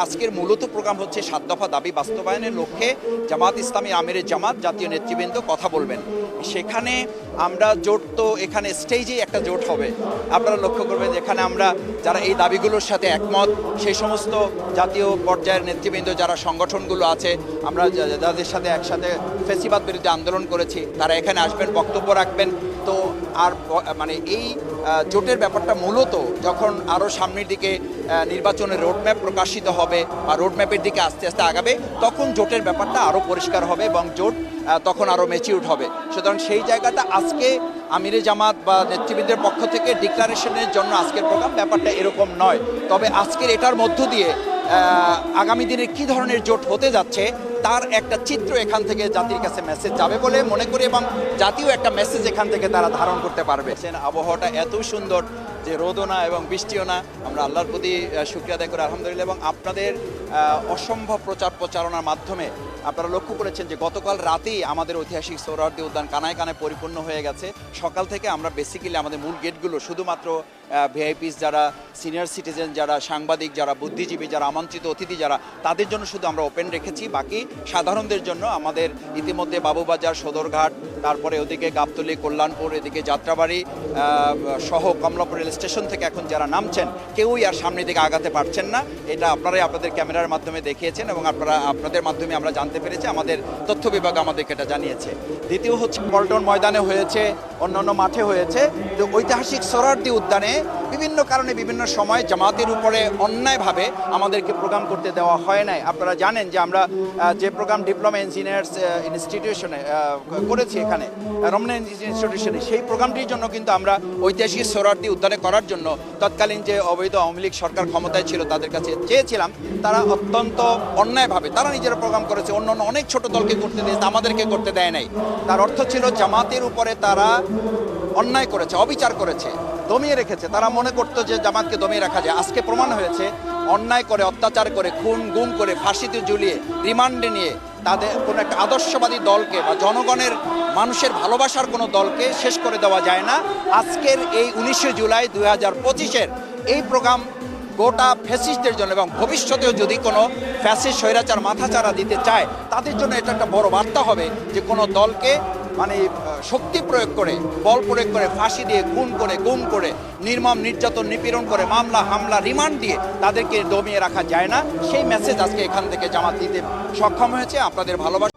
আজকের মূলত প্রোগ্রাম হচ্ছে 7 দফা দাবি বাস্তবায়নের লক্ষ্যে জামাত ইসলামী আমিরের জামাত জাতীয় নেতৃবৃন্দ কথা বলবেন। সেখানে আমরা জোট তো এখানে স্টেজেই একটা জোট হবে। আপনারা লক্ষ্য করবেন যেখানে আমরা যারা এই দাবিগুলোর সাথে একমত সেই সমস্ত জাতীয় পর্যায়ের নেতৃবৃন্দ যারা সংগঠনগুলো আছে, আমরা যাদের সাথে একসাথে ফ্যাসিবাদ বিরুদ্ধে আন্দোলন করেছি তারা এখানে আসবেন, বক্তব্য রাখবেন। তো আর মানে এই জোটের ব্যাপারটা মূলত যখন আরও সামনের দিকে নির্বাচনের রোডম্যাপ প্রকাশিত হবে বা রোডম্যাপের দিকে আস্তে আস্তে আগাবে, তখন জোটের ব্যাপারটা আরও পরিষ্কার হবে এবং জোট তখন আরও ম্যাচিউরড হবে। সুতরাং সেই জায়গাটা আজকে আমিরে জামাত বা নেতৃবৃন্দের পক্ষ থেকে ডিক্লারেশনের জন্য আজকের প্রোগ্রাম ব্যাপারটা এরকম নয়। তবে আজকের এটার মধ্য দিয়ে আগামী দিনে কী ধরনের জোট হতে যাচ্ছে তার একটা চিত্র এখান থেকে জাতির কাছে মেসেজ যাবে বলে মনে করি এবং জাতীয় একটা মেসেজ এখান থেকে তারা ধারণ করতে পারবে। আবহাওয়াটা এত সুন্দর যে রোদও না এবং বৃষ্টিও না, আমরা আল্লাহর প্রতি শুকরিয়া আদায় করি আলহামদুলিল্লাহ। এবং আপনাদের অসম্ভব প্রচারণার মাধ্যমে আপনারা লক্ষ্য করেছেন যে গতকাল রাতেই আমাদের ঐতিহাসিক সোহরাওয়ার্দী উদ্যান কানায় কানায় পরিপূর্ণ হয়ে গেছে। সকাল থেকে আমরা বেসিক্যালি আমাদের মূল গেটগুলো শুধুমাত্র ভিআইপিস যারা, সিনিয়র সিটিজেন যারা, সাংবাদিক যারা, বুদ্ধিজীবী যারা, আমন্ত্রিত অতিথি যারা, তাদের জন্য শুধু আমরা ওপেন রেখেছি। বাকি সাধারণদের জন্য আমাদের ইতিমধ্যে বাবুবাজার, সদরঘাট, তারপরে ওদিকে গাবতলী, কল্যাণপুর, এদিকে যাত্রাবাড়ি সহ কমলাপুর রেল স্টেশন থেকে এখন যারা নামছেন কেউই আর সামনের দিকে আগাতে পারছেন না। এটা আপনারাই আপনাদের ক্যামেরার মাধ্যমে দেখিয়েছেন এবং আপনাদের মাধ্যমে আমরা জানতে পেরেছি, আমাদের তথ্য বিভাগ আমাদেরকে এটা জানিয়েছে। দ্বিতীয় হচ্ছে পল্টন ময়দানে হয়েছে, অন্যান্য মাঠে হয়েছে। তো ঐতিহাসিক সোহরাওয়ার্দী উদ্যানে বিভিন্ন কারণে বিভিন্ন সময় জামাতের উপরে অন্যায়ভাবে আমাদেরকে প্রোগ্রাম করতে দেওয়া হয় নাই। আপনারা জানেন যে আমরা যে প্রোগ্রাম ডিপ্লোমা ইঞ্জিনিয়ার্স ইনস্টিটিউশনে করেছি এখানে রমনা ইনস্টিটিউশনে, সেই প্রোগ্রামটির জন্য কিন্তু আমরা ঐতিহাসিক সোহরাওয়ার্দী উদ্যানে করার জন্য তৎকালীন যে অবৈধ আওয়ামী লীগ সরকার ক্ষমতায় ছিল তাদের কাছে চেয়েছিলাম। তারা অত্যন্ত অন্যায়ভাবে তারা নিজেরা প্রোগ্রাম করেছে, অন্য অনেক ছোট দলকে করতে দিয়েছে, আমাদেরকে করতে দেয় নাই। তার অর্থ ছিল জামাতের উপরে তারা অন্যায় করেছে, অবিচার করেছে, দমিয়ে রেখেছে। তারা মনে করতো যে জামাতকে দমিয়ে রাখা যায়। আজকে প্রমাণ হয়েছে অন্যায় করে, অত্যাচার করে, খুন গুম করে, ফাঁসিতে ঝুলিয়ে, রিমান্ডে নিয়ে তাদের কোনো একটা আদর্শবাদী দলকে বা জনগণের মানুষের ভালোবাসার কোনো দলকে শেষ করে দেওয়া যায় না। আজকের এই 19শে জুলাই 2025-এর এই প্রোগ্রাম গোটা ফ্যাসিস্টদের জন্য এবং ভবিষ্যতেও যদি কোনো ফ্যাসিস্ট স্বৈরাচার মাথাচাড়া দিতে চায় তাদের জন্য এটা একটা বড় বার্তা হবে যে কোনো দলকে মানে শক্তি প্রয়োগ করে, বল প্রয়োগ করে, ফাঁসি দিয়ে, খুন করে, গুম করে, নির্মম নির্যাতন, নিপীড়ন করে, মামলা হামলা, রিমান্ড দিয়ে তাদেরকে দমিয়ে রাখা যায় না। সেই মেসেজ আজকে এখান থেকে জামাত দিতে সক্ষম হয়েছে। আপনাদের ভালোবাসা